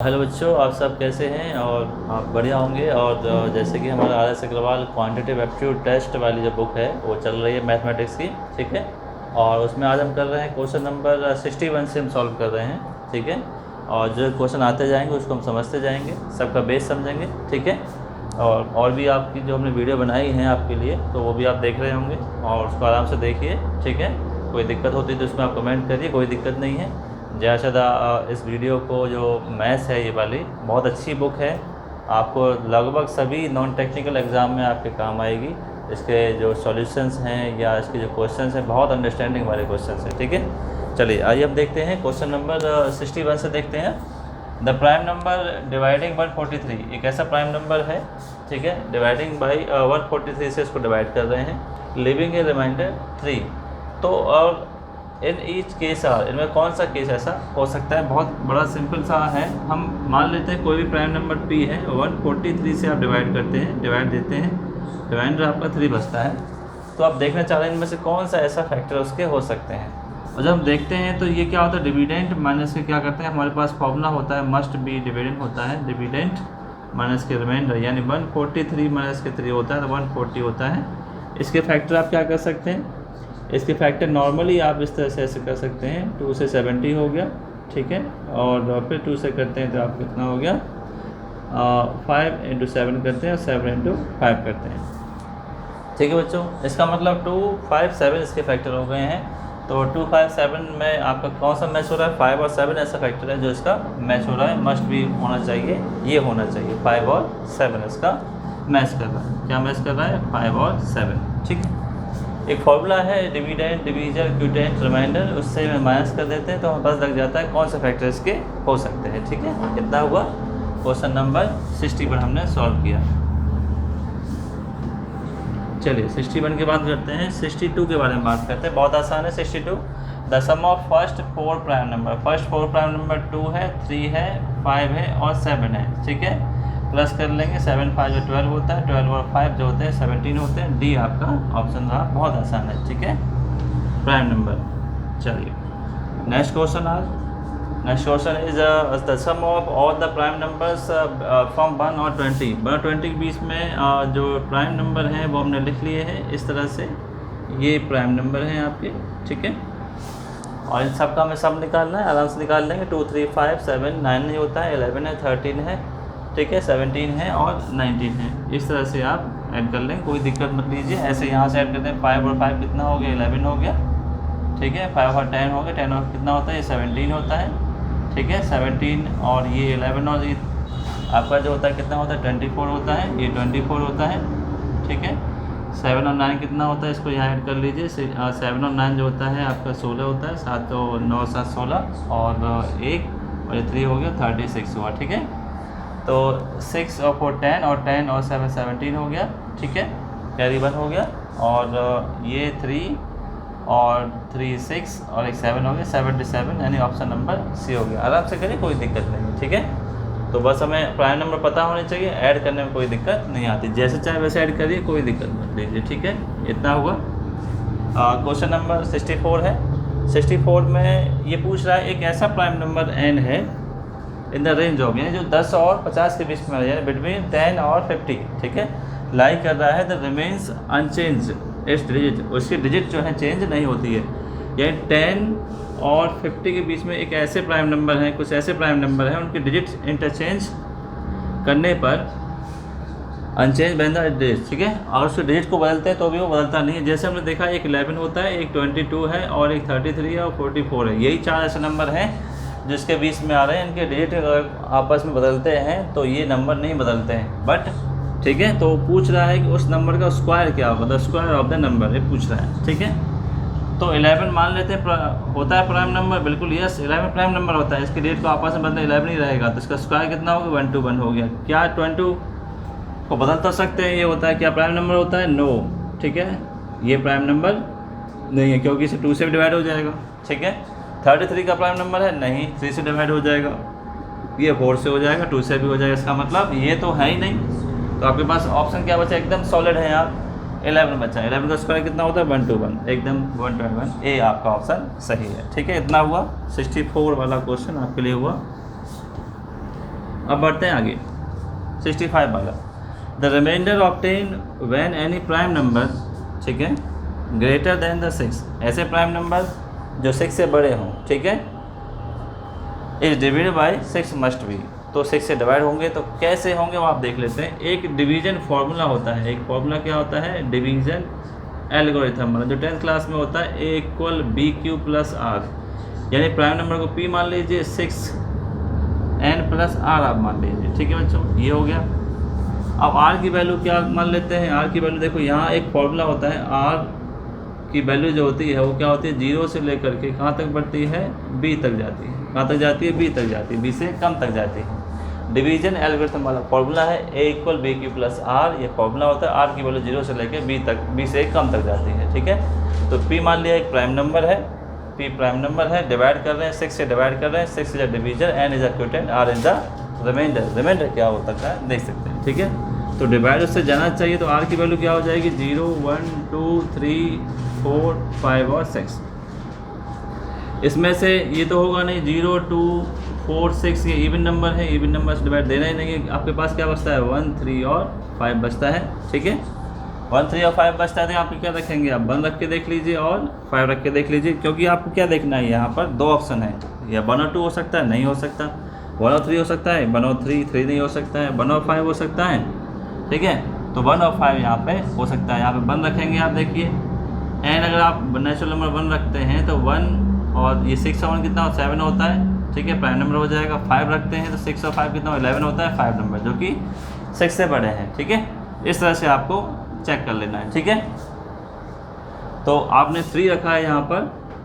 Hello बच्चों, आप सब कैसे हैं और आप बढ़िया होंगे। और जैसे कि हमारा R S Agarwal quantitative aptitude test वाली जो बुक है वो चल रही है मैथमेटिक्स की, ठीक है। और उसमें आज हम कर रहे हैं क्वेश्चन नंबर 61 से हम सॉल्व कर रहे हैं, ठीक है। और जो क्वेश्चन आते जाएंगे उसको हम समझते जाएंगे, सबका बेस समझेंगे, ठीक है। और भी आपकी जो हमने वीडियो बनाई है आपके लिए तो वो भी आप देख रहे होंगे और उसको आराम से देखिए, ठीक है। कोई दिक्कत होती है तो उसमें आप कमेंट करिए, कोई दिक्कत नहीं है। जयाशदा इस वीडियो को जो मैथ्स है ये वाली बहुत अच्छी बुक है, आपको लगभग सभी नॉन टेक्निकल एग्ज़ाम में आपके काम आएगी। इसके जो सॉल्यूशंस हैं या इसके जो क्वेश्चंस हैं बहुत अंडरस्टैंडिंग वाले क्वेश्चंस हैं, ठीक है। चलिए आइए अब देखते हैं क्वेश्चन नंबर 61 से देखते हैं। द प्राइम नंबर डिवाइडिंग 143 एक ऐसा प्राइम नंबर है, ठीक है, डिवाइडिंग बाई 143 से इसको डिवाइड कर रहे हैं, लिविंग ए रिमाइंडर 3। तो और इन ईच केस आर, इनमें कौन सा केस ऐसा हो सकता है। बहुत बड़ा सिंपल सा है। हम मान लेते हैं कोई भी प्राइम नंबर p है, 143 से आप डिवाइड करते हैं, डिवाइड देते हैं, रिमाइंडर आपका 3 बचता है। तो आप देखना चाह रहे हैं इनमें से कौन सा ऐसा फैक्टर उसके हो सकते हैं। और जब हम देखते हैं तो ये क्या होता है, डिविडेंट माइनस के क्या करते हैं, हमारे पास फॉर्मूला होता है मस्ट बी डिविडेंट होता है, डिविडेंट माइनस के रिमाइंडर, यानी 143 माइनस के 3 होता है तो 140 होता है। इसके फैक्टर आप क्या कर सकते हैं, इसके फैक्टर नॉर्मली आप इस तरह से ऐसे कर सकते हैं, 2 से 70 हो गया, ठीक है। और फिर 2 से करते हैं तो आप कितना हो गया, 5 × 7 करते हैं और 7 × 5 करते हैं, ठीक है बच्चों। इसका मतलब 2, 5, 7 इसके फैक्टर हो गए हैं। तो 2, 5, 7 में आपका कौन सा मैच हो रहा है, 5 और 7 ऐसा फैक्टर है जो इसका मैच हो रहा है, मस्ट भी होना चाहिए, ये होना चाहिए 5 और 7 इसका मैच कर रहा है। क्या मैच कर रहा है, 5 और 7, ठीक है। एक फॉर्मूला है डिविडेंट डिवीजर क्यूटेंट रिमाइंडर, उससे में माइनस कर देते हैं तो हमें पता लग जाता है कौन से फैक्टर इसके हो सकते हैं, ठीक है। कितना हुआ, क्वेश्चन नंबर 61 हमने सॉल्व किया। चलिए 61 के बाद करते हैं 62 के बारे में बात करते हैं। बहुत आसान है 62। The sum of first 4 prime number, first 4 prime number 2 है, 3 है, 5 है और 7 है, ठीक है। प्लस कर लेंगे, 7 5 जो 12 होता है, 12 और 5 जो होते हैं 17 होते हैं। डी आपका ऑप्शन रहा, बहुत आसान है, ठीक है, प्राइम नंबर। चलिए नेक्स्ट क्वेश्चन आज, next question is the sum of all the prime numbers from 1 और 20। 1 और 20 के बीच में जो प्राइम नंबर हैं वो हमने लिख लिए हैं इस तरह से, ये प्राइम नंबर हैं आपके, ठीक है। और इन सब का हमें सब निकालना है, आराम से निकाल लेंगे। 2 3 5 7 9 नहीं होता है, 11 है, 13 है, ठीक है, 17 है और 19 है। इस तरह से आप ऐड कर लें, कोई दिक्कत मत लीजिए। ऐसे यहाँ से ऐड करते हैं, 5 और 5 कितना हो गया, 11 हो गया, ठीक है। 5 और 10 हो गया, 10 और कितना होता है, ये 17 होता है, ठीक है। 17 और ये 11 और ये आपका जो होता है कितना होता है, 24 होता है, ये 24 होता है, ठीक है। 7 और 9 कितना होता है, इसको यहाँ ऐड कर लीजिए। 7 और 9 जो होता है आपका 16 होता है, 7 और 9 7 16 और 1 और ये 3 हो गया, 36 हुआ, ठीक है। तो 6 और 4 10 और 10 और 7 17 हो गया, ठीक है, कैरी 1 हो गया। और ये 3 और 3 6 और एक 7 हो गया, 77, यानी ऑप्शन नंबर सी हो गया। आराम से करिए, कोई दिक्कत नहीं है, ठीक है। तो बस हमें प्राइम नंबर पता होने चाहिए, ऐड करने में कोई दिक्कत नहीं आती, जैसे चाहे वैसे ऐड करिए, कोई दिक्कत मत लीजिए, ठीक है। इतना हुआ। क्वेश्चन नंबर 64 है। 64 में ये पूछ रहा है एक ऐसा प्राइम नंबर n है इन द रेंज ऑफ, यानी जो 10 और 50 के बीच में, यानी बिटवीन 10 और 50, ठीक है, लाई कर रहा है। The remains unchange its digit, उसकी डिजिट जो है चेंज नहीं होती है। यानी 10 और 50 के बीच में एक ऐसे प्राइम नंबर हैं, कुछ ऐसे प्राइम नंबर हैं उनकी डिजिट इंटरचेंज करने पर अनचेंज बन द डिजिट, ठीक है। और उसके डिजिट को बदलते हैं तो भी वो बदलता नहीं है। जैसे हमने देखा एक 11 होता है, एक 22 है और एक 33 है और 44 है। यही 4 ऐसे नंबर हैं जिसके बीच में आ रहे हैं, इनके डिजिट अगर आपस में बदलते हैं तो ये नंबर नहीं बदलते हैं, बट ठीक है। तो पूछ रहा है कि उस नंबर का स्क्वायर क्या होगा, the square of the number, ये पूछ रहा है, ठीक है। तो 11 मान लेते हैं होता है प्राइम नंबर, बिल्कुल यस 11 प्राइम नंबर होता है। इसके डिजिट को आपस में बदलना 11 ही रहेगा, तो इसका स्क्वायर कितना होगा, 121 हो गया। क्या 22 को बदल तो सकते हैं, ये होता है क्या प्राइम नंबर होता है, नो, ठीक है, ये प्राइम नंबर नहीं है क्योंकि इसे 2 से भी डिवाइड हो जाएगा, ठीक है। 33 का प्राइम नंबर है, नहीं, 3 से डिवाइड हो जाएगा, ये 4 से हो जाएगा, 2 से भी हो जाएगा, इसका मतलब ये तो है ही नहीं। तो आपके पास ऑप्शन क्या बचा, एकदम सॉलिड है यार, 11 बचा। 11 का स्क्वायर कितना होता है, 121, एकदम 121, ए आपका ऑप्शन सही है, ठीक है। इतना हुआ 64 वाला क्वेश्चन आपके लिए हुआ। अब बढ़ते हैं आगे 65 वाला। The remainder obtain when any prime number, ठीक है, ग्रेटर देन द 6, ऐसे प्राइम नंबर जो 6 से बड़े हों, ठीक है, is divided by 6 must be, तो 6 से डिवाइड होंगे। तो कैसे होंगे वो आप देख लेते हैं। एक डिवीजन फार्मूला होता है, एक फार्मूला क्या होता है, डिवीजन एल्गोरिथम, मतलब जो 10th क्लास में होता है, A = BQ + R, यानी प्राइम नंबर को P मान लीजिए, 6n + R आप मान लीजिए, ठीक है बच्चों, ये हो गया। अब R की वैल्यू क्या मान लेते हैं, R की वैल्यू देखो यहाँ एक फॉर्मूला होता है, R की वैल्यू जो होती है वो क्या होती है, 0 से लेकर के कहाँ तक बढ़ती है, B तक जाती है, कहाँ तक जाती है, B तक जाती है, B से कम तक जाती है। डिवीजन एल्गोरिथम वाला फॉर्मूला है, A = BQ + R, ये फॉर्मूला होता है। R की वैल्यू 0 से लेकर B तक, B से कम तक जाती है, ठीक है। तो P मान लिया एक प्राइम नंबर है, P प्राइम नंबर है, डिवाइड कर रहे हैं, 6 से डिवाइड कर रहे हैं, 6 is a divisor, n is a quotient, R is the remainder. Remainder क्या हो सकता है देख सकते हैं, ठीक है। तो डिवाइड उससे जाना चाहिए, तो R की वैल्यू क्या हो जाएगी, 0, 1, 2, 3, 4, 5 और 6। इसमें से ये तो होगा नहीं, 0, 2, 4, 6 ये इवन नंबर है, इवन नंबर से डिवाइड देना ही नहीं है। आपके पास क्या बचता है, 1, 3 और 5 बचता है, ठीक है। 1, 3 और 5 बचता है, तो आप क्या रखेंगे, आप 1 रख के देख लीजिए और 5 रख के देख लीजिए, क्योंकि आपको क्या देखना है, यहाँ पर 2 ऑप्शन है, या 1 और 2 हो सकता है, नहीं हो सकता, 1 और 3 हो सकता है, 1 और 3 नहीं हो सकता है, 1 और 5 हो सकता है, ठीक है। तो 1 और 5 यहाँ पे हो सकता है, यहाँ पे 1 रखेंगे आप देखिए। एंड अगर आप नेचुरल नंबर 1 रखते हैं तो 1 और ये 6 और 1 कितना 7 होता है, ठीक है, प्राइम नंबर हो जाएगा। 5 रखते हैं तो 6 और 5 कितना 11 होता है, 5 नंबर जो कि 6 से बड़े हैं, ठीक है। इस तरह से आपको चेक कर लेना है, ठीक है। तो आपने 3 रखा है यहाँ पर,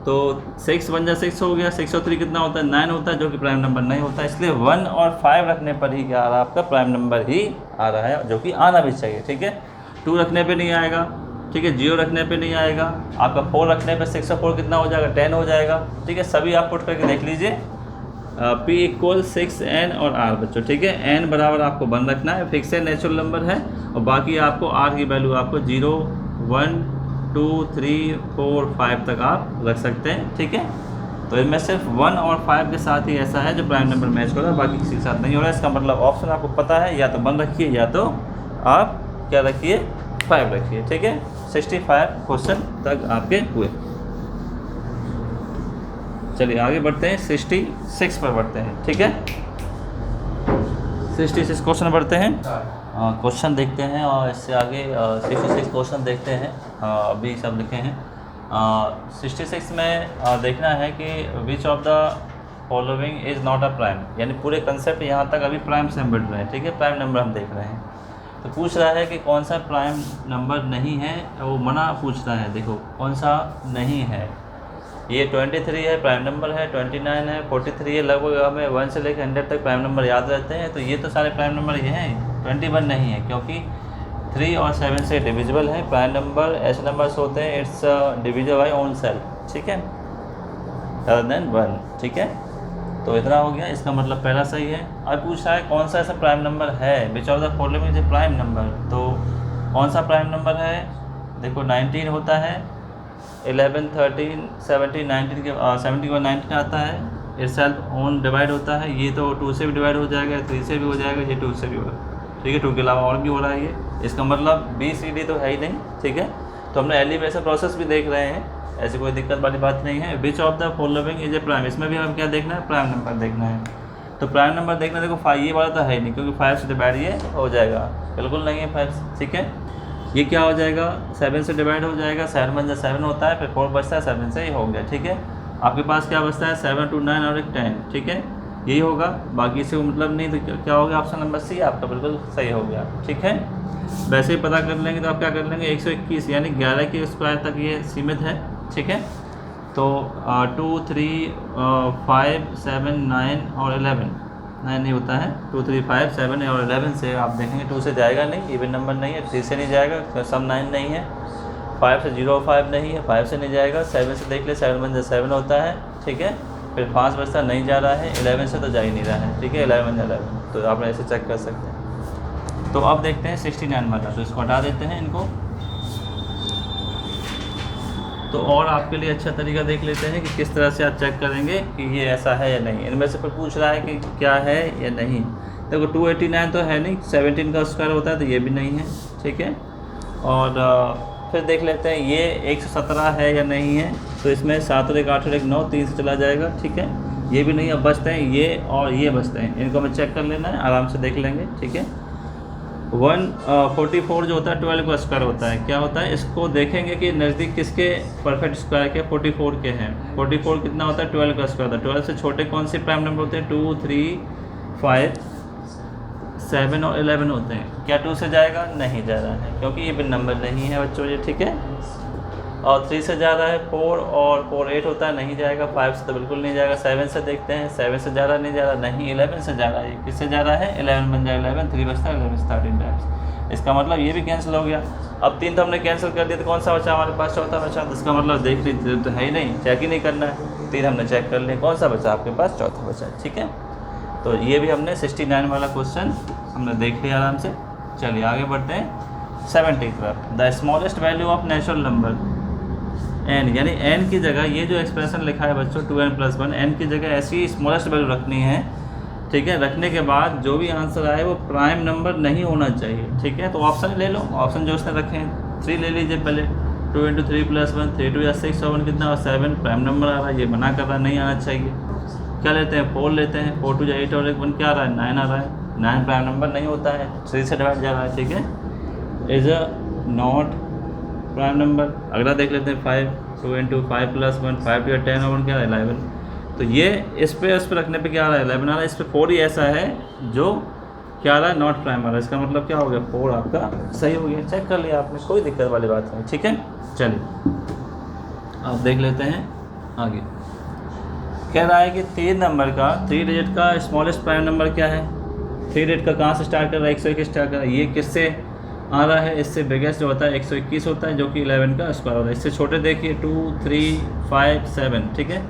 तो 6 1 जा 6 हो गया, 6 और 3 कितना होता है, 9 होता है, जो कि प्राइम नंबर नहीं होता, इसलिए 1 और 5 रखने पर ही क्या आ रहा है, आपका प्राइम नंबर ही आ रहा है, जो कि आना भी चाहिए, ठीक है। 2 रखने पे नहीं आएगा, ठीक है, 0 रखने पे नहीं आएगा, आपका 4 रखने पे 6 और 4 कितना हो जाएगा, 10 हो जाएगा, ठीक है। सभी आप पुट करके देख लीजिए, P = 6n और R बच्चों, ठीक है। n बराबर आपको 1 रखना है, फिक्स है, नेचुरल नंबर है, और बाकी आपको R की वैल्यू आपको 0, 1, 2, 3, 4, 5 तक आप रख सकते हैं, ठीक है। तो इनमें सिर्फ 1 और 5 के साथ ही ऐसा है जो प्राइम नंबर मैच हो रहा है, बाकी किसी के साथ नहीं हो रहा है। इसका मतलब ऑप्शन आपको पता है, या तो 1 रखिए या तो आप क्या रखिए, 5 रखिए, ठीक है। 65 क्वेश्चन तक आपके हुए। चलिए आगे बढ़ते हैं, 66 पर बढ़ते हैं, ठीक है। 66 क्वेश्चन बढ़ते हैं, क्वेश्चन देखते हैं, और इससे आगे 66 क्वेश्चन देखते हैं, अभी सब लिखे हैं। 66 में देखना है कि which of the following is not a prime, यानी पूरे कंसेप्ट यहाँ तक अभी प्राइम से हम बढ़ रहे हैं, ठीक है, प्राइम नंबर हम देख रहे हैं। तो पूछ रहा है कि कौन सा प्राइम नंबर नहीं है, वो मना पूछ रहा है, देखो कौन सा नहीं है। ये 23 है, प्राइम नंबर है, 29 है, 43 है, लगभग हमें 1 से लेकर 100 तक प्राइम नंबर याद रहते हैं, तो ये तो सारे प्राइम नंबर ये हैं। 21 नहीं है, क्योंकि 3 और 7 से डिविजिबल है। प्राइम नंबर ऐसे नंबर्स होते हैं, it's divisible by own self, ठीक है, अदर देन 1, ठीक है। तो इतना हो गया, इसका मतलब पहला सही है। अब पूछ रहा है कौन सा ऐसा प्राइम नंबर है, which of the following is prime number, तो कौन सा प्राइम नंबर है, देखो 19 होता है, 11, 13, 17, 19 के 70 के बाद 19 आता है, इट्स सेल्फ ओन डिवाइड होता है, ये तो 2 से भी डिवाइड हो जाएगा, 3 से भी हो जाएगा, ये 2 से भी होगा, ठीक है, 2 के अलावा और भी हो रहा है ये। इसका मतलब BCD तो है ही नहीं, ठीक है। तो हमने एलिवेशन प्रोसेस भी देख रहे हैं, ऐसी कोई दिक्कत वाली बात नहीं है। Which of the following is a prime, इसमें भी हमें क्या देखना है, प्राइम नंबर देखना है। तो प्राइम नंबर देखना, देखो 5 ये वाला तो है ही नहीं, क्योंकि 5 से डिवाइड ये हो जाएगा, बिल्कुल नहीं है 5, ठीक है। ये क्या हो जाएगा, 7 से डिवाइड हो जाएगा, 7 1 7 होता है, फिर 4 बचता है, 7 से ही हो गया, ठीक है। आपके पास क्या बचता है, 7, 2, 9 और 1 10, ठीक है, यही होगा, बाकी से मतलब नहीं। तो क्या हो गया, ऑप्शन नंबर C आपका बिल्कुल सही हो गया, ठीक है। वैसे ही पता कर लेंगे तो आप क्या कर लेंगे, 121 यानी 11 के स्क्वायर तक ये सीमित है, ठीक है। तो 2, 3, 5, 7, 9 और 11, 9 नहीं होता है, 2, 3, 5, 7 और 11 से आप देखेंगे 2 से जाएगा नहीं, इवन नंबर नहीं है, 3 से नहीं जाएगा, सम 9 नहीं है, 5 से 0 5 नहीं है, 5 से नहीं जाएगा, 7 से देख ले, 7 1 7 होता है, ठीक है। फिर 5 बचता नहीं जा रहा है, 11 से तो जा ही नहीं रहा है, ठीक है, 11 11, तो आप ऐसे चेक कर सकते हैं। तो अब देखते हैं 69 वाला, तो इसको हटा देते हैं इनको। तो और आपके लिए अच्छा तरीका देख लेते हैं कि किस तरह से आप चेक करेंगे कि ये ऐसा है या नहीं। इनमें से फिर पूछ रहा है कि क्या है या नहीं। देखो 289 तो है नहीं, 17 का स्क्वायर होता है तो ये भी नहीं है, ठीक है। और फिर देख लेते हैं ये 117 है या नहीं है, तो इसमें 7 और 1 8 और 1 9, 3 से चला जाएगा, ठीक है। ये भी नहीं, अब बचते हैं ये और ये बचते हैं, इनको हमें चेक कर लेना है, आराम से देख लेंगे, ठीक है। 144 जो होता है 12 का स्क्वायर होता है, क्या होता है, इसको देखेंगे कि नज़दीक किसके परफेक्ट स्क्वायर के 44 के हैं। 44 कितना होता है, 12 का स्क्वायर होता है। 12 से छोटे कौन से प्राइम नंबर होते हैं, 2 3 5 7 और 11 होते हैं। क्या 2 से जाएगा, नहीं जा रहा है, क्योंकि ये भी नंबर नहीं है बच्चों ये, ठीक है। और 3 से जा रहा है 4, और 4 8 होता है, नहीं जाएगा। 5 से तो बिल्कुल नहीं जाएगा। 7 से देखते हैं, 7 से जा रहा नहीं जा रहा, नहीं। 11 से जा रहा है, किससे जा रहा है, 11 बन जाएगा, 11 3 बचता है, 11 13 टाइम्स। इसका मतलब ये भी कैंसिल हो गया। अब 3 तो हमने कैंसिल कर दिया, तो कौन सा बचा हमारे पास, चौथा बचा। तो इसका मतलब देख लीजिए तो है ही नहीं, चेक ही नहीं करना है। 3 हमने चेक कर लिया, कौन सा बचा आपके पास, चौथा बचा, ठीक है। तो ये भी हमने 69 वाला क्वेश्चन हमने देख लिया आराम से। चलिए आगे बढ़ते हैं 70 की तरफ। The smallest value of natural number n, यानी n की जगह ये जो एक्सप्रेशन लिखा है बच्चों 2n + 1, n की जगह ऐसी स्मॉलेस्ट वैल्यू रखनी है, ठीक है। रखने के बाद जो भी आंसर आए वो प्राइम नंबर नहीं होना चाहिए, ठीक है। तो ऑप्शन ले लो, ऑप्शन जो उसने रखे हैं 3 ले लीजिए पहले। 2 × 3 + 1, 3 2 या 6 और 1 कितना, और 7 प्राइम नंबर आ रहा है, ये मना कर रहा है, नहीं आना चाहिए। क्या लेते हैं, 4 लेते हैं। 4 2 8 और 1 क्या आ रहा है, 9 आ रहा है। 9 प्राइम नंबर नहीं होता है, 3 से डिवाइड जा रहा है, ठीक है। Is a not prime number. अगला देख लेते हैं 5, 2 × 5 + 1, 5 2 10 और 1 क्या है, 11। तो ये इस पे रखने पे क्या आ रहा है, 11 आ रहा है। इस पर 4 ही ऐसा है जो क्या आ रहा है, नॉट प्राइम आ रहा है। इसका मतलब क्या हो गया, 4 आपका सही हो गया। चेक कर लिया आपने, कोई दिक्कत वाली बात नहीं, ठीक है। चलिए अब देख लेते हैं आगे। कह रहा है कि 3 नंबर का 3 डिजिट का स्मॉलेस्ट प्राइम नंबर क्या है। 3 डिजिट का कहाँ से स्टार्ट कर रहा है, 121 स्टार्ट कर रहा है। ये किससे आ रहा है, इससे बिगेस्ट जो होता है 121 होता है, जो कि 11 का स्क्वायर होता है। इससे छोटे देखिए 2 3 5 7, ठीक है।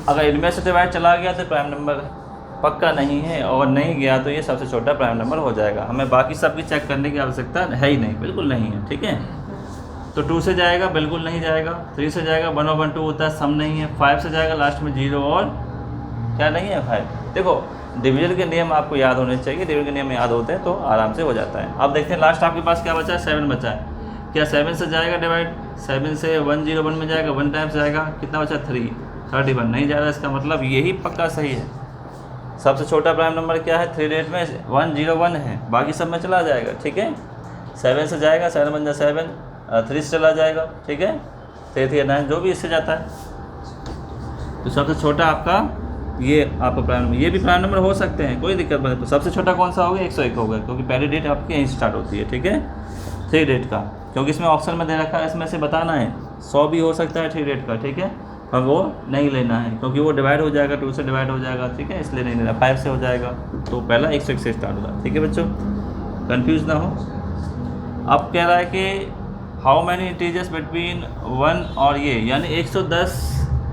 अगर इनमें से डिवाइड चला गया तो प्राइम नंबर पक्का नहीं है, और नहीं गया तो ये सबसे छोटा प्राइम नंबर हो जाएगा। हमें बाकी सब की चेक करने की आवश्यकता है ही नहीं, बिल्कुल नहीं है, ठीक है। तो 2 से जाएगा, बिल्कुल नहीं जाएगा। 3 से जाएगा, 1 और 1 2 होता है, सम नहीं है। 5 से जाएगा, लास्ट में 0 और क्या नहीं है, 5। देखो डिवीजन के नियम आपको याद होने चाहिए, डिवीजन के नियम याद होते हैं तो आराम से हो जाता है। अब देखते हैं लास्ट आपके पास क्या बचा है, 7 बचा है। क्या 7 से जाएगा डिवाइड, 7 से 101 में जाएगा, 1 टाइम्स जाएगा, कितना बचा 3 31, नहीं जा रहा है। इसका मतलब यही पक्का सही है। सबसे छोटा प्राइम नंबर क्या है, 3 डिजिट में 101 है, बाकी सब में चला जाएगा, ठीक है। 7 से जाएगा, 7 बन जाए 7, 3 से चला जाएगा, ठीक है। 3 3 9 जो भी इससे जाता है। तो सबसे छोटा आपका ये आपका प्राइम नंबर, ये भी प्राइम नंबर हो सकते हैं, कोई दिक्कत नहीं। तो सबसे छोटा कौन सा होगा, 101 होगा, क्योंकि पहली डेट आपकी यहीं स्टार्ट होती है, ठीक है। 3 डेट का, क्योंकि इसमें ऑप्शन में दे रखा है, इसमें से बताना है 100 भी हो सकता है 3 डेट का, ठीक है। पर वो नहीं लेना है, क्योंकि वो डिवाइड हो जाएगा, 2 से डिवाइड हो जाएगा, ठीक है, इसलिए नहीं लेना। 5 से हो जाएगा, तो पहला 101 से स्टार्ट होगा, ठीक है बच्चों, कन्फ्यूज़ ना हो। अब कह रहा है कि हाउ मैनी इंटीजर्स बिटवीन 1 और ये, यानी 110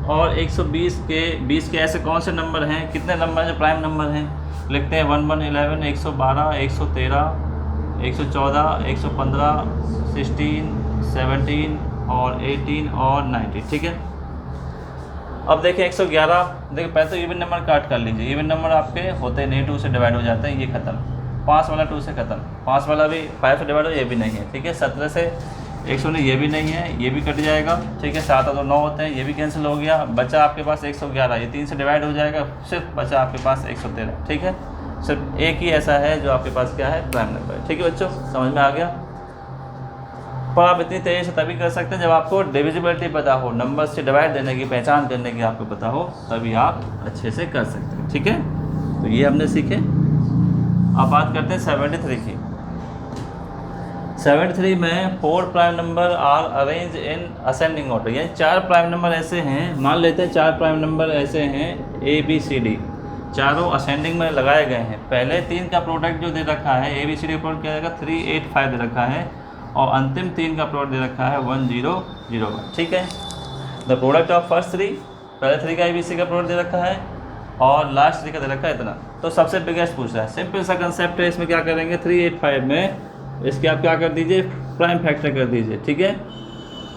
और 120 के 20 के ऐसे कौन से नंबर हैं, कितने नंबर हैं जो प्राइम नंबर हैं। लिखते हैं 1 1 11 112 113 114 115 16 17 और 18 और 19, ठीक है। अब देखिए 111, देखिए पहले तो इवन नंबर काट कर लीजिए। इवन नंबर आपके होते नहीं, 2 से डिवाइड हो जाते हैं, ये खत्म। 5 वाला 2 से ख़त्म, 5 वाला भी 5 से डिवाइड हो, ये भी नहीं है, ठीक है। 17 से 119 ये भी नहीं है, ये भी कट जाएगा, ठीक है। 7 और 2 9 होते हैं, ये भी कैंसिल हो गया। बचा आपके पास 111, ये 3 से डिवाइड हो जाएगा, सिर्फ बचा आपके पास 113, ठीक है। सिर्फ एक ही ऐसा है जो आपके पास क्या है, प्राइम नंबर है, ठीक है बच्चों, समझ में आ गया। पर आप इतनी तेज़ी से तभी कर सकते हैं जब आपको डिविजिबिलिटी पता हो, नंबर से डिवाइड देने की पहचान करने की आपको पता हो, तभी आप अच्छे से कर सकते हैं, ठीक है। तो ये हमने सीखे। अब बात करते हैं 73 की। 73 में 4 prime number are arrange in ascending order, यानी 4 प्राइम नंबर ऐसे हैं, मान लेते हैं 4 प्राइम नंबर ऐसे हैं ABCD, चारों असेंडिंग में लगाए गए हैं। पहले 3 का प्रोडक्ट जो दे रखा है ABCD का प्रोडक्ट क्या रहेगा, 3 8 5 दे रखा है, और अंतिम 3 का प्रोडक्ट दे रखा है 1 0 0 1, ठीक है। द प्रोडक्ट ऑफ फर्स्ट 3, पहले 3 का ABC का प्रोडक्ट दे रखा है, और लास्ट 3 का दे रखा है इतना। तो सबसे बिगेस्ट पूछ रहा है, सिंपल सा कंसेप्ट है। इसमें क्या करेंगे, 3 8 5 में इसके आप क्या कर दीजिए, प्राइम फैक्टर कर दीजिए, ठीक है।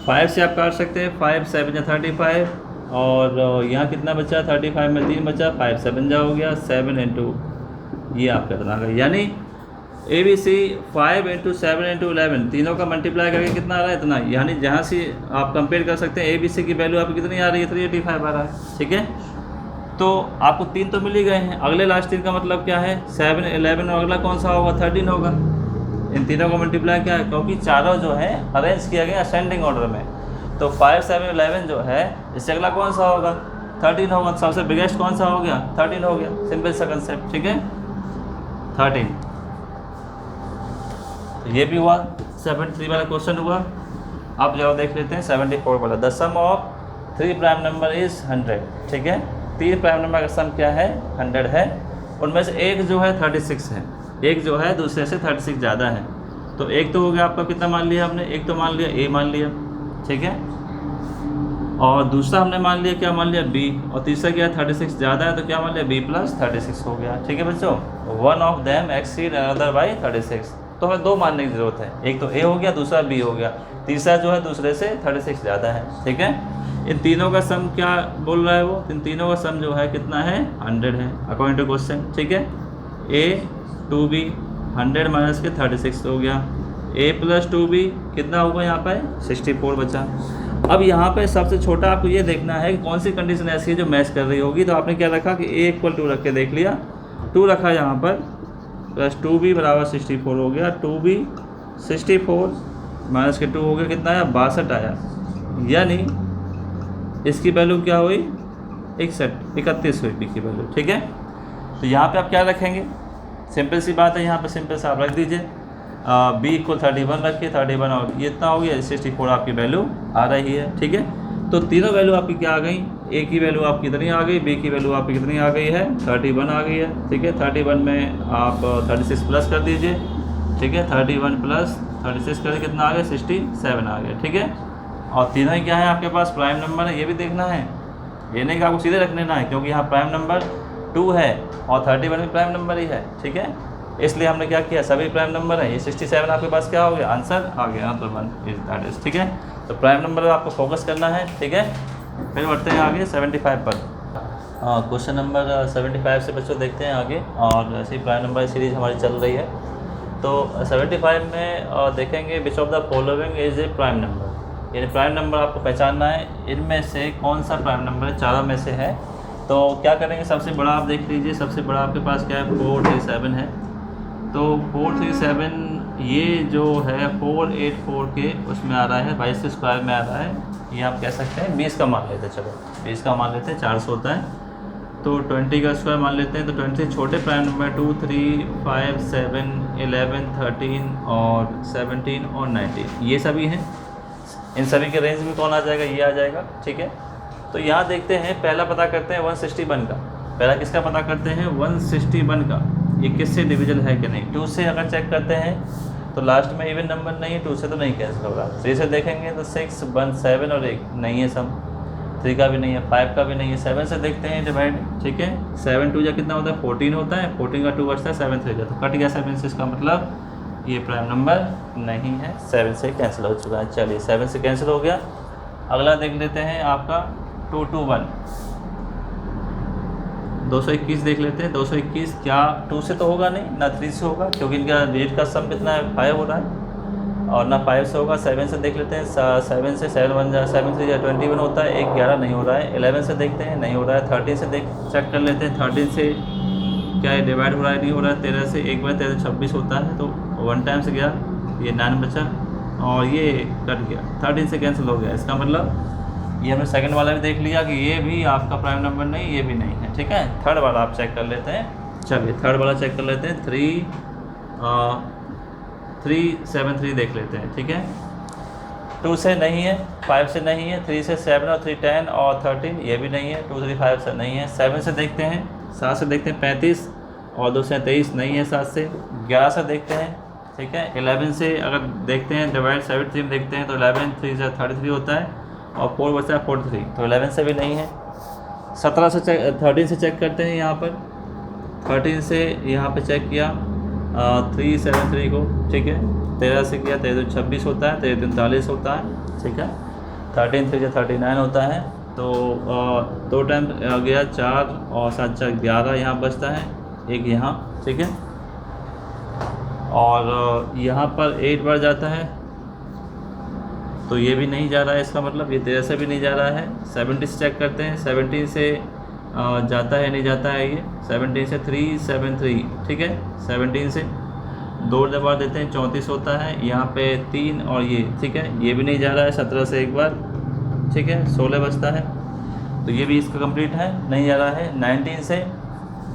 5 से आप काट सकते हैं, 5 7 या 35, और यहाँ कितना बचा, 35 में 3 बचा, 5 7 जा हो गया, 7 × ये आपका इतना आ गया। यानी ABC 5 × 7 × 11 तीनों का मल्टीप्लाई करके कितना आ रहा है, इतना। यानी जहाँ से आप कंपेयर कर सकते हैं ABC की वैल्यू आपकी कितनी आ रही है, 385 आ रहा है, ठीक है। तो आपको 3 तो मिल ही गए हैं। अगले लास्ट 3 का मतलब क्या है, 7, 11 और अगला कौन सा होगा, 13 होगा। इन तीनों का मल्टीप्लाई क्या है, क्योंकि चारों जो है अरेंज किया गया असेंडिंग ऑर्डर में, तो 5, 7, 11 जो है इससे अगला कौन सा होगा, 13 होगा। सबसे बिगेस्ट कौन सा हो गया, 13 हो गया। सिंपल सा कंसेप्ट, ठीक है, 13। तो ये भी हुआ 73 वाला क्वेश्चन हुआ। अब जवाब देख लेते हैं 74 वाला। The sum of 3 prime number is 100, ठीक है। 3 प्राइम नंबर का सम क्या है, 100 है। उनमें से एक जो है 36 है, एक जो है दूसरे से 36 ज़्यादा है। तो एक तो हो गया आपका, कितना मान लिया हमने, एक तो मान लिया A मान लिया, ठीक है। और दूसरा हमने मान लिया, क्या मान लिया, B। और तीसरा क्या है, 36 ज़्यादा है, तो क्या मान लिया, B + 36 हो गया, ठीक है बच्चों। One of them exceed another by 36। तो हमें 2 मानने की ज़रूरत है, एक तो A हो गया, दूसरा B हो गया, तीसरा जो है दूसरे से 36 ज़्यादा है, ठीक है। इन तीनों का सम क्या बोल रहा है वो, इन तीनों का सम जो है कितना है, 100 है अकॉर्डिंग टू क्वेश्चन, ठीक है। A 2B 100 माइनस के 36 हो गया, A + 2B कितना होगा यहाँ पर, 64 बचा। अब यहाँ पे सबसे छोटा आपको ये देखना है कि कौन सी कंडीशन ऐसी है जो मैच कर रही होगी। तो आपने क्या रखा कि A = 2 रख के देख लिया, 2 रखा यहाँ पर, प्लस 2B = 64 हो गया। 2B 64 माइनस के 2 हो गया, कितना आया, 62 आया। यानी इसकी वैल्यू क्या हुई, 31 हुई B की वैल्यू, ठीक है। तो यहाँ पे आप क्या रखेंगे, सिंपल सी बात है, यहाँ पे सिंपल से आप रख दीजिए B = 31 रखिए, 31 और ये इतना हो गया, 64 आपकी वैल्यू आ रही है, ठीक है। तो तीनों वैल्यू आपकी क्या आ गई, A की वैल्यू आपकी कितनी आ गई, B की वैल्यू आपकी कितनी आ गई है, 31 आ गई है, ठीक है। 31 में आप 36 प्लस कर दीजिए, ठीक है। 31 + 36 करें कितना आ गया, 67 आ गया, ठीक है। और तीनों ही क्या है आपके पास, प्राइम नंबर है, ये भी देखना है। ये नहीं कि आपको सीधे रख लेना है, क्योंकि यहाँ प्राइम नंबर 2 है और 31 भी प्राइम नंबर ही है, ठीक है। इसलिए हमने क्या किया, सभी प्राइम नंबर है। ये 67 आपके पास क्या हो गया, आंसर आ गया, आंसर 1 इज दैट इज, ठीक है। तो प्राइम नंबर आपको फोकस करना है, ठीक है। फिर बढ़ते हैं आगे 75 पर। क्वेश्चन नंबर 75 से बच्चों देखते हैं आगे, और ऐसी प्राइम नंबर सीरीज हमारी चल रही है। तो 75 में देखेंगे which of the following is a prime number, यानी प्राइम नंबर आपको पहचानना है, इनमें से कौन सा प्राइम नंबर है, चारों में से है। तो क्या करेंगे, सबसे बड़ा आप देख लीजिए, सबसे बड़ा आपके पास क्या है, 437 है। तो 437 ये जो है 484 के उसमें आ रहा है, 22 के स्क्वायर में आ रहा है। ये आप कह सकते हैं 20 का मान लेते हैं, चलो 20 का मान लेते हैं, 400 होता है। तो 20 का स्क्वायर मान लेते हैं। तो 20 से छोटे प्राइम नंबर 2, 3, 5, 7, 11, 13 और 17 और 19 ये सभी हैं। इन सभी के रेंज में कौन आ जाएगा, ये आ जाएगा, ठीक है। तो यहाँ देखते हैं, पहला पता करते हैं 161 का। पहला किसका पता करते हैं, 161 का। ये किससे डिविजन है कि नहीं, 2 से अगर चेक करते हैं तो लास्ट में इवन नंबर नहीं है, 2 से तो नहीं कैंसिल होगा। 3 से देखेंगे तो 6, 1, 7 और 1 नहीं है सम, 3 का भी नहीं है, 5 का भी नहीं है। 7 से देखते हैं डिवाइड, ठीक है। 7 2 जा कितना होता है, 14 होता है, 14 का 2 बचता है, 7 3 जा तो कट गया 7 से, इसका मतलब ये प्राइम नंबर नहीं है, 7 से कैंसिल हो चुका है। चलिए 7 से कैंसिल हो गया। अगला देख लेते हैं आपका 221, 221 देख लेते हैं। 221 क्या 2 से तो होगा नहीं, ना 3 से होगा, क्योंकि इनका रेट का सम कितना है, 5 हो रहा है, और ना 5 से होगा। 7 से देख लेते हैं, 7 से 7 1 जा 7 से 21 होता है, 1 11 नहीं हो रहा है। 11 से देखते हैं, नहीं हो रहा है। 13 से चेक कर लेते हैं, 13 से क्या है, डिवाइड हो रहा है, नहीं हो रहा है। 13 से 1 बार 13 26 होता है, तो 1 टाइम से गया, ये 9 बचा और ये कट गया, 13 से कैंसिल हो गया। इसका मतलब ये हमने सेकंड वाला भी देख लिया कि ये भी आपका प्राइम नंबर नहीं, ये भी नहीं है, ठीक है। थर्ड वाला आप चेक कर लेते हैं। चलिए थर्ड वाला चेक कर लेते हैं। 373 देख लेते हैं, ठीक है। 2 से नहीं है, 5 से नहीं है, 3 से 7 और 3 10 और 13 ये भी नहीं है। 2 3 5 से नहीं है। 7 से देखते हैं, 7 से देखते हैं 35 और 2 से 23 नहीं है। 7 से 11 से देखते हैं, ठीक है। 11 से अगर देखते हैं डिवाइड 73 में देखते हैं तो 11 3 से 33 होता है और 4 बचता है 43, तो 11 से भी नहीं है। 13 से 13 से चेक करते हैं यहाँ पर। 13 से यहाँ पे चेक किया 373 को, ठीक है। 13 से किया 13 26 होता है, 13 43 होता है, ठीक है। 13 3 39 होता है, तो 2 टाइम गया 4 और 7 4 11 यहाँ बचता है, एक यहाँ, ठीक है, और यहाँ पर 8 बार जाता है, तो ये भी नहीं जा रहा है, इसका मतलब ये 13 से भी नहीं जा रहा है। 17 से चेक करते हैं, 17 से जाता है नहीं जाता है, ये 17 से 373, ठीक है, 17 से 2 बार देते हैं, 34 होता है, यहाँ पे 3 और ये, ठीक है, ये भी नहीं जा रहा है। 17 से एक बार, ठीक है, 16 बचता है, तो ये भी इसका कंप्लीट है, नहीं जा रहा है।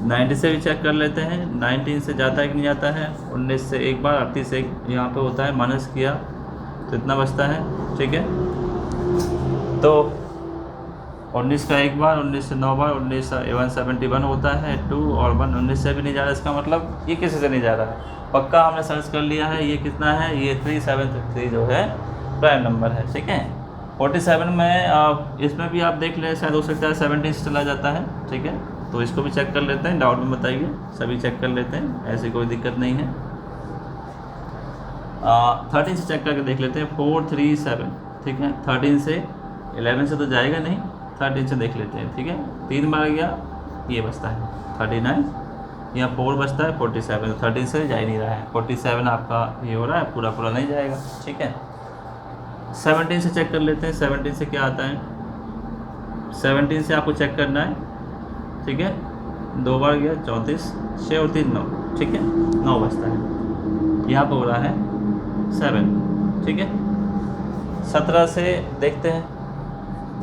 19 से भी चेक कर लेते हैं, 19 से जाता है कि नहीं जाता है। 19 से एक बार, 38 से एक यहाँ पे होता है, माइनस किया तो इतना बचता है, ठीक है। तो 19 का एक बार, 19 से 9 बार, 19 से 171 होता है, 2 और 1, 19 से भी नहीं जा रहा है, इसका मतलब ये किसी से नहीं जा रहा है, पक्का हमने सर्च कर लिया है। ये कितना है, ये 373 जो है प्राइम नंबर है, ठीक है। 47 में इसमें भी आप देख लें, शायद हो सकता है 17 से चला जाता है, ठीक है, तो इसको भी चेक कर लेते हैं, डाउट में बताइए, सभी चेक कर लेते हैं, ऐसी कोई दिक्कत नहीं है। 13 से चेक करके देख लेते हैं, 437, ठीक है। 13 से 11 से तो जाएगा नहीं, 13 से देख लेते हैं, ठीक है। 3 बार गया, ये बचता है 39, यहाँ 4 बचता है 47, 13 से जा ही नहीं रहा है, 47 आपका ये हो रहा है, पूरा पूरा नहीं जाएगा, ठीक है। 17 से चेक कर लेते हैं, 17 से क्या आता है। 17 से आपको चेक करना है, ठीक है, 2 बार गया 34, 6 और 3 9, ठीक है, 9 बचता है, यहाँ पर हो रहा है 7, ठीक है। 17 से देखते हैं,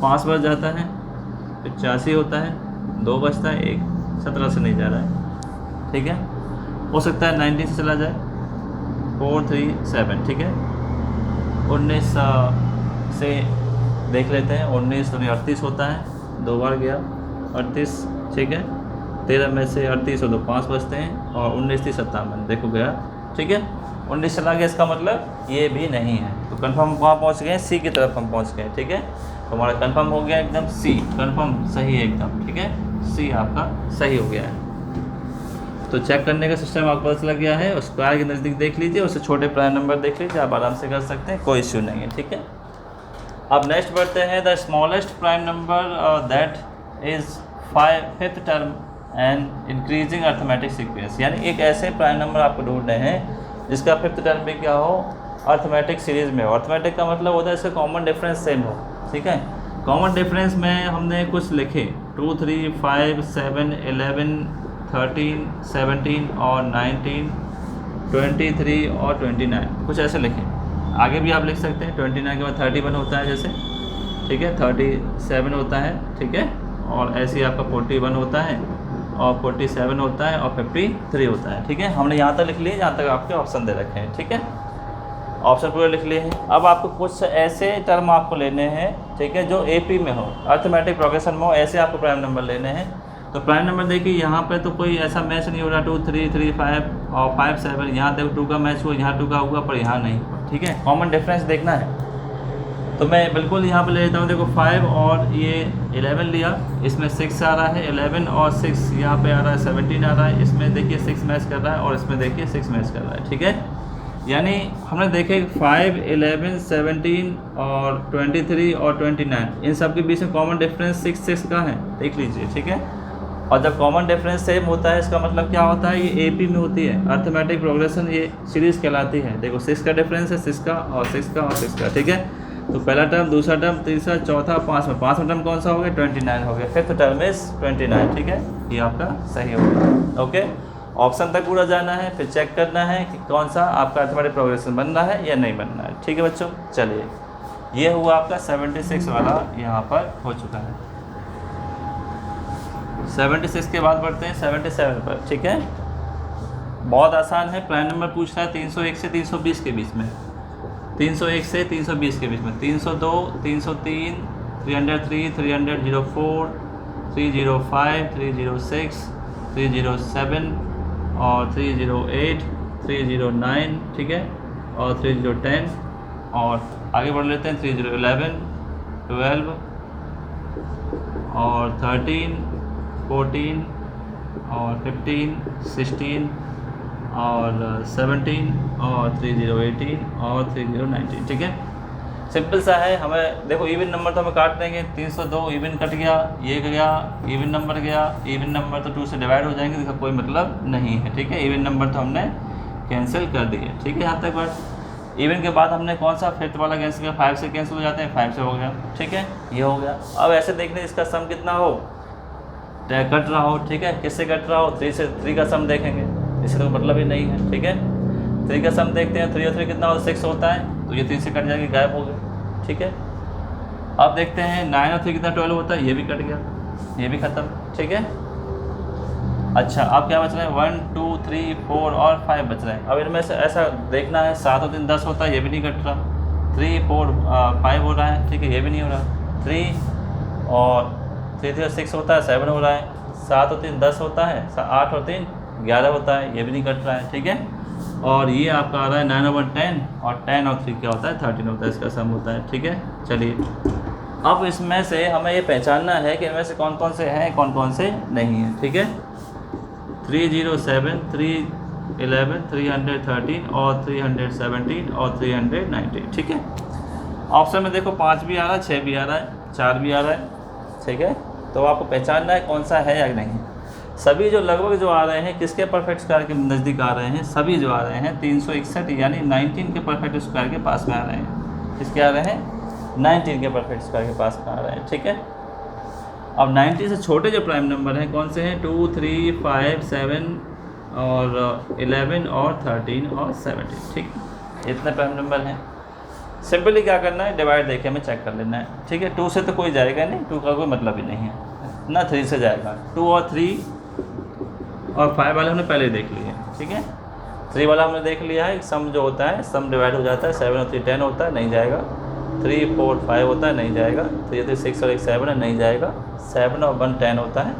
5 बार जाता है, 85 होता है, 2 बचता है, 1, 17 से नहीं जा रहा है, ठीक है। हो सकता है 19 से चला जाए, 437, ठीक है। 19 से देख लेते हैं, 19 तो 38 होता है, 2 बार गया 38, ठीक है। 13 में से 38 हो तो 5 बचते हैं, और 19 थी 57, देखो गया, ठीक है। 19 चला गया, इसका मतलब ये भी नहीं है, तो कंफर्म वहाँ पहुँच गए, सी की तरफ हम पहुँच गए, ठीक है। तो हमारा कंफर्म हो गया एकदम, सी कंफर्म सही है एकदम, ठीक है, सी आपका सही हो गया है। तो चेक करने का सिस्टम आपको पता चला गया है, स्क्वायर के नज़दीक देख लीजिए, उससे छोटे प्राइम नंबर देख लीजिए, आप आराम से कर सकते हैं, कोई इश्यू नहीं है, ठीक है। अब नेक्स्ट बढ़ते हैं, the smallest prime number that is 5th term and increasing arithmetic sequence, यानी एक ऐसे प्राइम नंबर आपको ढूंढने हैं जिसका 5th टर्म भी क्या हो, अर्थमेटिक सीरीज़ में हो। अर्थमेटिक का मतलब होता है इसका कॉमन डिफरेंस सेम हो, ठीक है। कॉमन डिफरेंस में हमने कुछ लिखे, 2 3 5 7 11 13 17 और 19 23 और 29, कुछ ऐसे लिखें। आगे भी आप लिख सकते हैं, 29 के बाद 31 होता है जैसे, ठीक है, 37 होता है, ठीक है, और ऐसे ही आपका 41 होता है, और 47 होता है, और 53 होता है, ठीक है। हमने यहाँ तक लिख लिए जहाँ तक आपके ऑप्शन दे रखे हैं, ठीक है, ऑप्शन पूरे लिख लिए हैं। अब आपको कुछ ऐसे टर्म आपको लेने हैं, ठीक है, जो AP में हो, अर्थमेटिक प्रोग्रेशन में हो, ऐसे आपको प्राइम नंबर लेने हैं। तो प्राइम नंबर देखिए, यहाँ पे तो कोई ऐसा मैच नहीं हो रहा, 2 3 3 5 और 5 7, यहाँ देखो 2 का मैच हुआ, यहाँ 2 का हुआ, पर यहाँ नहीं, ठीक है, कॉमन डिफरेंस देखना है। तो मैं बिल्कुल यहाँ पे ले लेता हूँ, देखो 5 और ये 11 लिया, इसमें 6 आ रहा है, 11 और 6 यहाँ पे आ रहा है, 17 आ रहा है, इसमें देखिए 6 मैच कर रहा है, और इसमें देखिए 6 मैच कर रहा है, ठीक है। यानी हमने देखे 5 11 17 और 23 और 29, इन सब के बीच में कॉमन डिफरेंस 6 का है, देख लीजिए, ठीक है। और जब कॉमन डिफरेंस सेम होता है, इसका मतलब क्या होता है, ये AP में होती है, अर्थमेटिक प्रोग्रेशन ये सीरीज़ कहलाती है। देखो 6 का डिफरेंस है, 6 का और 6 का और 6 का, ठीक है। तो पहला टर्म, दूसरा टर्म, तीसरा, चौथा, 5वां टर्म कौन सा हो गया, 29 हो गया, 5th टर्म इज 29, ठीक है, ये आपका सही होगा, ओके। ऑप्शन तक पूरा जाना है, फिर चेक करना है कि कौन सा आपका अर्थमेटिक प्रोग्रेशन बन रहा है या नहीं बन रहा है, ठीक है बच्चों। चलिए, ये हुआ आपका 76 वाला, यहाँ पर हो चुका है। 76 के बाद बढ़ते हैं 77 पर, ठीक है। बहुत आसान है, प्राइम नंबर पूछ रहा है 301 से 320 के बीच में, 301 से 320 के बीच में, 302 303 303 304 305 306 307 और 308 309, ठीक है, और 3010, और आगे बढ़ लेते हैं 3011 12 और 13 14 और 15 16 और 17 और 3018 और 3019, ठीक है। सिंपल सा है। हमें देखो इवन नंबर तो हमें काट देंगे, 302 इवन कट गया, ये गया, इवन नंबर गया, इवन नंबर तो 2 से डिवाइड हो जाएंगे, इसका कोई मतलब नहीं है, ठीक है। इवन नंबर तो हमने कैंसिल कर दिए, ठीक है। यहाँ तक बात। इवन के बाद हमने कौन सा फिफ्थ वाला कैंसिल किया, 5 से कैंसिल हो जाते हैं, 5 से हो गया, ठीक है, ये हो गया। अब ऐसे देखने इसका सम कितना हो, कट रहा हो, ठीक है, किससे कट रहा हो, 3 से 3 का सम देखेंगे, इससे तो मतलब ही नहीं है, ठीक है। 3 का सम देखते हैं, 3 और 3 कितना होता है, 6 होता है, तो ये 3 से कट जाएगी, गायब हो गया, ठीक है। अब देखते हैं 9 और 3 कितना 12 होता है, ये भी कट गया, ये भी ख़त्म, ठीक है। अच्छा अब क्या बच रहा है, 1 2 3 4 और 5 बच रहे हैं। अब इनमें से ऐसा देखना है, 7 और 3 10 होता है, ये भी नहीं कट रहा, 3 4 5 हो रहा है, ठीक है, ये भी नहीं हो रहा, 3 और 3 और 6 होता है, 7 हो रहा है, 7 और 3 10 होता है, 8 और 3 11 होता है, ये भी नहीं कट रहा है, ठीक है। और ये आपका आ रहा है 9 और 10, और 10 और 3 क्या होता है, 13 होता है, इसका सम होता है, ठीक है। चलिए अब इसमें से हमें ये पहचानना है कि इनमें से कौन कौन से हैं, कौन कौन से नहीं हैं, ठीक है। 307 311 313 और 317 और 390, ठीक है। ऑप्शन में देखो 5 भी आ रहा है, 6 भी आ रहा है, 4 भी आ रहा है, ठीक है। तो आपको पहचानना है कौन सा है या नहीं। सभी जो लगभग जो आ रहे हैं किसके परफेक्ट स्क्वायर के नज़दीक आ रहे हैं, सभी जो आ रहे हैं 361 यानी 19 के परफेक्ट स्क्वायर के पास में आ रहे हैं। किसके आ रहे हैं, 19 के परफेक्ट स्क्वायर के पास में आ रहे हैं, ठीक है। अब 90 से छोटे जो प्राइम नंबर हैं कौन से हैं, 2 3 5 7 और 11 और 13 और 17, ठीक है। इतने प्राइम नंबर हैं। सिंपली क्या करना है, डिवाइड देखे हमें चेक कर लेना है, ठीक है। 2 से तो कोई जाएगा नहीं, 2 का कोई मतलब ही नहीं है ना, 3 से जाएगा। 2 और 3 और 5 वाले हमने पहले देख लिए, ठीक है। 3 वाला हमने देख लिया है, सम जो होता है सम डिवाइड हो जाता है, 7 और 3 10 होता है, नहीं जाएगा। 3 4 5 होता है, नहीं जाएगा। 3 3 6 और 1 7 है, नहीं जाएगा। 7 और 1 10 होता है,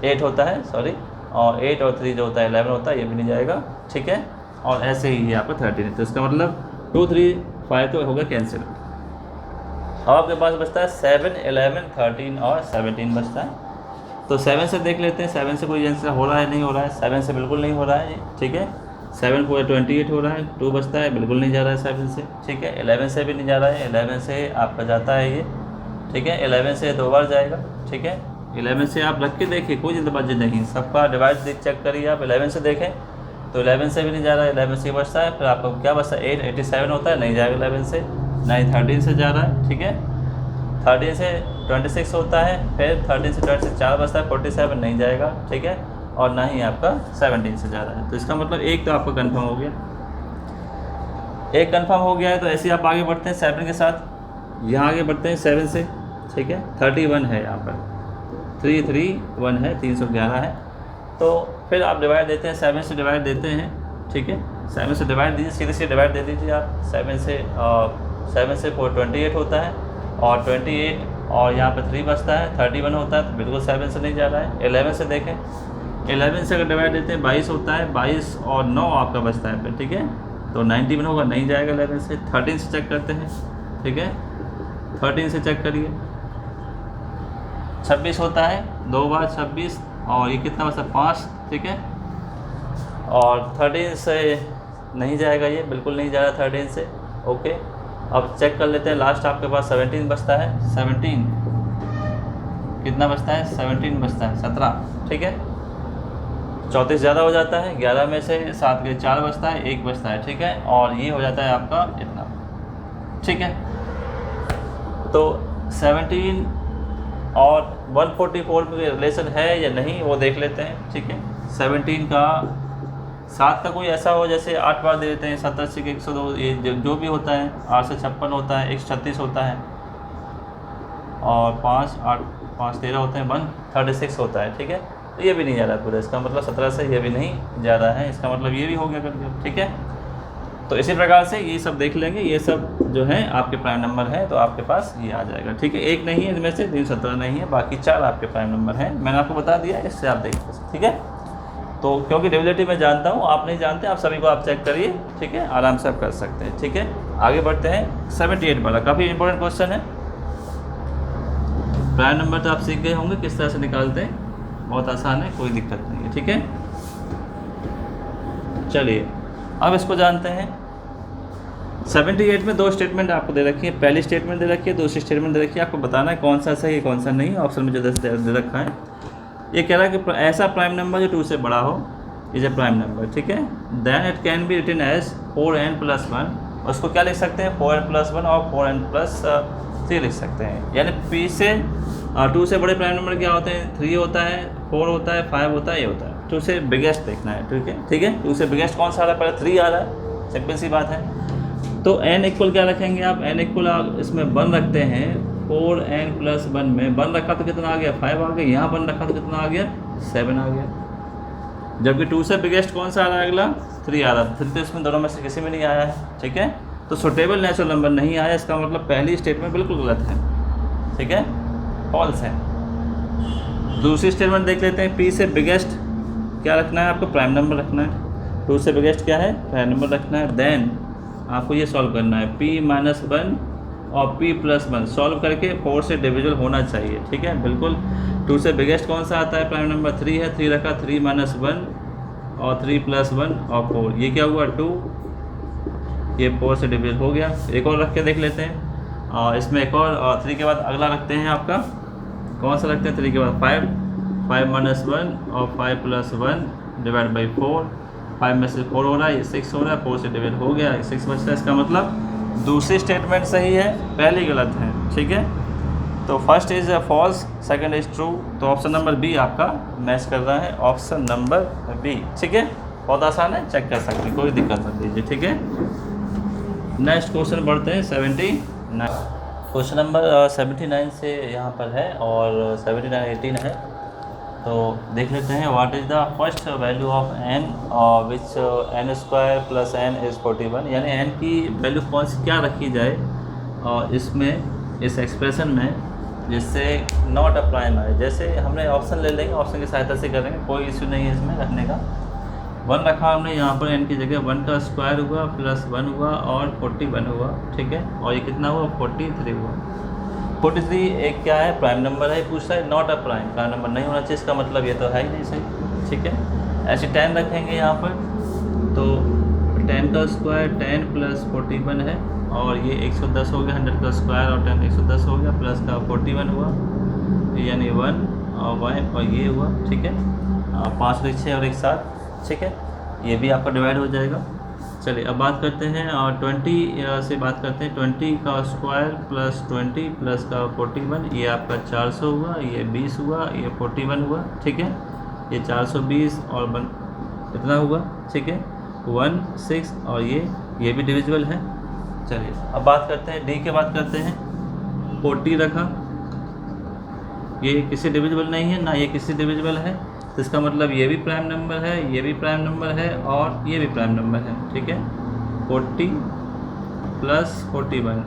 8 होता है सॉरी, और 8 और 3 जो होता है 11 होता है, ये भी नहीं जाएगा, ठीक है। और ऐसे ही ये आपका 13 है, तो इसका मतलब 2 3 5 तो होगा कैंसिल। अब आपके पास बचता है 7 11 13 और 17 बचता है। तो 7 से देख लेते हैं, 7 से कोई आंसर हो रहा है, नहीं हो रहा है, 7 से बिल्कुल नहीं हो रहा है, ठीक है। 7 को 28 हो रहा है, 2 बचता है, बिल्कुल नहीं जा रहा है 7 से, ठीक है। 11 से भी नहीं जा रहा है, 11 से आपका जाता है ये, ठीक है। 11 से 2 बार जाएगा, ठीक है। 11 से आप रख के देखिए, कोई जल्दबाजी नहीं, सबका डिवाइड चेक करिए आप। 11 से देखें तो 11 से भी नहीं जा रहा है, 11 से बचता है, फिर आपको क्या बचता है 8 87 होता है, नहीं जाएगा 11 से। नहीं 13 से जा रहा है, ठीक है। 13 से 26 होता है, फिर 13 से 26 4 बचता है, 47 नहीं जाएगा, ठीक है। और ना ही आपका 17 से जा रहा है, तो इसका मतलब एक तो आपका कंफर्म हो गया, एक कंफर्म हो गया है। तो ऐसे ही आप आगे बढ़ते हैं 7 के साथ, यहाँ आगे बढ़ते हैं 7 से, ठीक है। 31 है यहाँ पर, 331 है, 311 है। तो फिर आप डिवाइड देते हैं, 7 से डिवाइड देते हैं, ठीक है। 7 से डिवाइड दीजिए, सीधे सीधे डिवाइड दे दीजिए आप। 7 से 28 होता है, और 28 और यहाँ पे 3 बचता है, 31 होता है, तो बिल्कुल 7 से नहीं जा रहा है। 11 से देखें, 11 से अगर डिवाइड देते हैं 22 होता है, 22 और 9 आपका बचता है फिर, ठीक है। तो 91 होगा, नहीं जाएगा 11 से। 13 से चेक करते हैं, ठीक है। 13 से चेक करिए, 26 होता है, 2 बार 26, और ये कितना बचता है 5, ठीक है। और 13 से नहीं जाएगा, ये बिल्कुल नहीं जा रहा 13 से, ओके। अब चेक कर लेते हैं, लास्ट आपके पास 17 बचता है। 17 कितना बचता है, 17 बचता है, 17, ठीक है। 34 ज़्यादा हो जाता है, 11 में से 7 के 4 बचता है, 1 बचता है, ठीक है। और ये हो जाता है आपका इतना, ठीक है। तो 17 और 144 में रिलेशन है या नहीं वो देख लेते हैं, ठीक है। 17 का 7 का कोई ऐसा हो जैसे 8 बार दे देते हैं, 70 से 102, ये जो भी होता है, 8 से 56 होता है, 136 होता है, और 5 8 5 13 होते हैं, 136 होता है, ठीक है। तो ये भी नहीं जा रहा पूरा, इसका मतलब 17 से ये भी नहीं जा रहा है, इसका मतलब ये भी हो गया करके, ठीक है। तो इसी प्रकार से ये सब देख लेंगे, ये सब जो है आपके प्राइम नंबर है, तो आपके पास ये आ जाएगा, ठीक है। एक नहीं है इनमें से, 317 नहीं है, बाकी 4 आपके प्राइम नंबर हैं, मैंने आपको बता दिया, इससे आप देख सकते, ठीक है। तो क्योंकि रिलेटिव मैं जानता हूँ, आप नहीं जानते, आप सभी को आप चेक करिए, ठीक है, आराम से आप कर सकते हैं, ठीक है। आगे बढ़ते हैं 78 वाला, काफ़ी इंपॉर्टेंट क्वेश्चन है। प्राइम नंबर तो आप सीख गए होंगे किस तरह से निकालते हैं, बहुत आसान है, कोई दिक्कत नहीं है, ठीक है। चलिए अब इसको जानते हैं। 78 में दो स्टेटमेंट आपको दे रखी है, पहली स्टेटमेंट दे रखी है, दूसरी स्टेटमेंट दे रखी है, आपको बताना है कौन सा सही है कौन सा नहीं। ऑप्शन में जो दे रखा है ये कह रहा है कि ऐसा प्राइम नंबर जो 2 से बड़ा हो इज ए प्राइम नंबर, ठीक है। Then it can be written as 4n+1, उसको क्या लिख सकते हैं 4n+1 और 4n+3 लिख सकते हैं। यानी P से 2 से बड़े प्राइम नंबर क्या होते हैं, 3 होता है, 4 होता है, 5 होता है, ये होता है। 2 से बिगेस्ट देखना है, ठीक है, ठीक है। 2 से बिगेस्ट कौन सा आ रहा है, पहले 3 आ रहा है, सिंपल सी बात है। तो n इक्वल क्या रखेंगे आप, n इक्वल आप इसमें 1 रखते हैं, 4n+1 में 1 रखा तो कितना आ गया 5 आ गया, यहाँ 1 रखा तो कितना आ गया 7 आ गया। जबकि 2 से बिगेस्ट कौन सा आ रहा है अगला 3 आ रहा है, 3 तो इसमें दोनों में से किसी में नहीं आया है, ठीक है। तो सुटेबल नेचुरल नंबर नहीं आया, इसका मतलब पहली स्टेटमेंट बिल्कुल गलत है, ठीक है, फॉल्स है। दूसरी स्टेटमेंट देख लेते हैं, P से बिगेस्ट क्या रखना है आपको, प्राइम नंबर रखना है। 2 से बिगेस्ट क्या है, प्राइम नंबर रखना है। देन आपको ये सॉल्व करना है, P-1 और P+1 सॉल्व करके 4 से डिविजिबल होना चाहिए, ठीक है, बिल्कुल। 2 से बिगेस्ट कौन सा आता है, प्राइम नंबर 3 है, 3 रखा, 3-1 और 3+1 और 4, ये क्या हुआ 2, ये 4 से डिविजिबल हो गया। एक और रख के देख लेते हैं, और इसमें एक और 3 के बाद अगला रखते हैं आपका, कौन सा रखते हैं 3 के बाद 5, 5-1 और 5+1 डिवाइड बाई 4, 5 में से 4 हो रहा है, ये 6 हो रहा है, 4 से डिवाइड हो गया, 6 बचता है। इसका मतलब दूसरी स्टेटमेंट सही है, पहली गलत है, ठीक है। तो first is false, second is true, तो ऑप्शन नंबर बी आपका मैच कर रहा है, ऑप्शन नंबर बी, ठीक है। बहुत आसान है, चेक कर सकते हैं, कोई दिक्कत मत दीजिए, ठीक है। नेक्स्ट क्वेश्चन बढ़ते हैं 79, क्वेश्चन नंबर 79 से यहाँ पर है, और 79 18 है। तो देख लेते हैं, what is the first value of n which n² + n is 41, यानी n की वैल्यू कौन सी क्या रखी जाए और इसमें इस एक्सप्रेशन में जिससे नॉट अ प्राइम आए। जैसे हमने ऑप्शन ले लेंगे, ऑप्शन की सहायता से करेंगे, कोई इश्यू नहीं है इसमें रखने का। 1 रखा हमने यहाँ पर n की जगह, 1 का स्क्वायर हुआ +1 हुआ और 41 हुआ, ठीक है, और ये कितना हुआ 43 हुआ। 43 एक क्या है, प्राइम नंबर है, पूछ रहा है नॉट अ प्राइम नंबर नहीं होना चाहिए, इसका मतलब ये तो है ही नहीं सही, ठीक है। ऐसे 10 रखेंगे यहाँ पर, तो 10 का स्क्वायर 10 + 41 है, और ये 110 हो गया, 100 का स्क्वायर और 10 110 हो गया, प्लस का 41 हुआ, यानी 1 और 1 और ये हुआ, ठीक है। 5 और 6 और एक साथ, ठीक है, ये भी आपका डिवाइड हो जाएगा। चलिए अब बात करते हैं, और 20 से बात करते हैं। 20 का स्क्वायर + 20 प्लस का 41, ये आपका 400 हुआ, ये 20 हुआ, ये 41 हुआ, ठीक है, ये 420 और इतना हुआ, ठीक है, 1 6 और ये भी डिविजिबल है। चलिए अब बात करते हैं, डी के बात करते हैं। 40 रखा, ये किसी डिविजिबल नहीं है ना, ये किसी डिविजिबल है, तो इसका मतलब ये भी प्राइम नंबर है, ये भी प्राइम नंबर है और ये भी प्राइम नंबर है, ठीक है। 40 + 41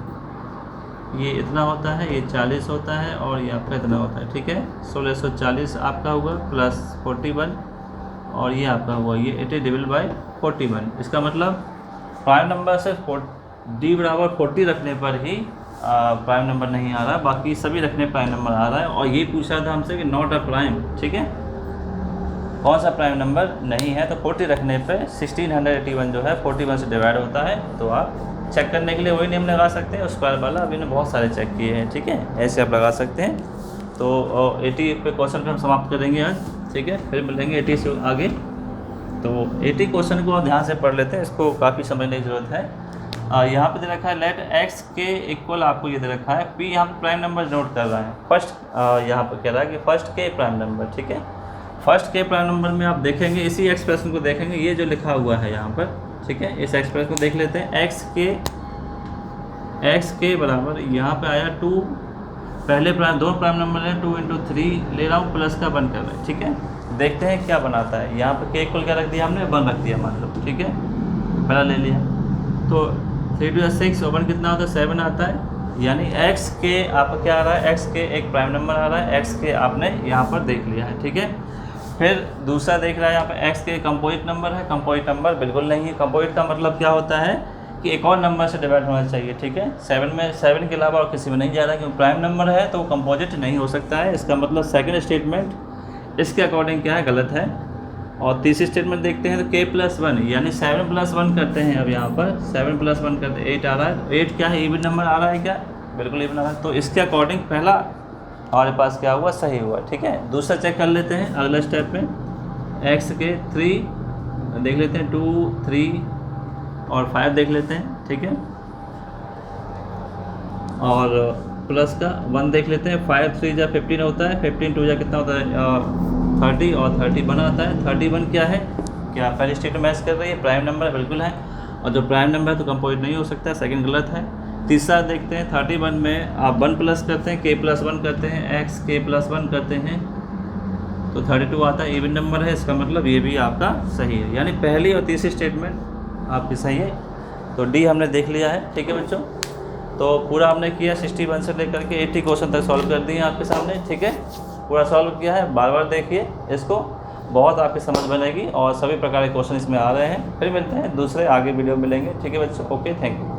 ये इतना होता है, ये 40 होता है और ये आपका इतना होता है, ठीक है। 1640 आपका हुआ प्लस 41 और ये आपका हुआ, ये 80 डिवाइड बाई 41। इसका मतलब प्राइम नंबर से डी बराबर 40 रखने पर ही प्राइम नंबर नहीं आ रहा, बाकी सभी रखने प्राइम नंबर आ रहा है। और ये पूछा था हमसे कि नॉट अ प्राइम, ठीक है, कौन सा प्राइम नंबर नहीं है, तो 40 रखने पे 1681 जो है 41 से डिवाइड होता है। तो आप चेक करने के लिए वही नियम लगा सकते हैं, स्क्वायर वाला, अभी ने बहुत सारे चेक किए हैं, ठीक है, ऐसे आप लगा सकते हैं। तो 80 पे क्वेश्चन पे हम समाप्त करेंगे आज, ठीक है, फिर मिलेंगे 80 से आगे। तो 80 क्वेश्चन को ध्यान से पढ़ लेते हैं, इसको काफ़ी समझने की ज़रूरत है। यहाँ पे दे रखा है लेट x के इक्वल, आपको ये दे रखा है p, यहाँ पे प्राइम नंबर नोट कर रहा है फर्स्ट, यहाँ पर कह रहा है कि फर्स्ट के प्राइम नंबर, ठीक है। फर्स्ट के प्राइम नंबर में आप देखेंगे, इसी एक्सप्रेशन को देखेंगे, ये जो लिखा हुआ है यहाँ पर, ठीक है, इस एक्सप्रेशन को देख लेते हैं। x के बराबर यहाँ पे आया 2, पहले प्राइम दो प्राइम नंबर है, 2 × 3 ले रहा हूँ, प्लस का 1 कर रहे हैं, ठीक है। देखते हैं क्या बनाता है। यहाँ पर के इक्वल क्या रख दिया हमने, 1 रख दिया मान लो, ठीक है, पहला ले लिया। तो 3 × 6 और 1 कितना होता है, 7 आता है, यानी x के आपका क्या आ रहा है, x के एक प्राइम नंबर आ रहा है, x के आपने यहाँ पर देख लिया है, ठीक है। फिर दूसरा देख रहा है यहाँ पे x के कंपोजिट नंबर है, कंपोजिट नंबर बिल्कुल नहीं है। कंपोजिट का मतलब क्या होता है कि एक और नंबर से डिवाइड होना चाहिए, ठीक है। 7 के अलावा और किसी में नहीं जा रहा, क्योंकि प्राइम नंबर है तो कंपोजिट नहीं हो सकता है। इसका मतलब सेकंड स्टेटमेंट इसके अकॉर्डिंग क्या है, गलत है। और तीसरी स्टेटमेंट देखते हैं तो k+1 यानी 7+1 करते हैं। अब यहाँ पर 7+1 करते 8 आ रहा है, 8 क्या है, इवन नंबर आ रहा है क्या, बिल्कुल इवन आ रहा है। तो इसके अकॉर्डिंग पहला हमारे पास क्या हुआ, सही हुआ, ठीक है। दूसरा चेक कर लेते हैं अगला स्टेप में, x के 3 देख लेते हैं, 2, 3 और 5 देख लेते हैं, ठीक है। और प्लस का 1 देख लेते हैं, 5 3 जा 15 होता है, 15 2 जा कितना होता है 30 और 31 आता है। 31 क्या है, क्या पहली स्टेट मैच कर रही है, प्राइम नंबर बिल्कुल है, और जो प्राइम नंबर है तो कंपोजिट नहीं हो सकता है, सेकंड गलत है। तीसरा देखते हैं 31 में आप 1 प्लस करते हैं, k+1 करते हैं, x k+1 करते हैं तो 32 आता है, इवन नंबर है, इसका मतलब ये भी आपका सही है, यानी पहली और तीसरी स्टेटमेंट आपकी सही है। तो डी हमने देख लिया है, ठीक है बच्चों। तो पूरा हमने किया 61 से लेकर के 80 क्वेश्चन तक सॉल्व कर दिए आपके सामने, ठीक है। पूरा सॉल्व किया है, बार बार देखिए इसको, बहुत आपकी समझ बनेगी और सभी प्रकार के क्वेश्चन इसमें आ रहे हैं। फिर मिलते हैं दूसरे आगे वीडियो मिलेंगे, ठीक है बच्चों। Okay, thank you.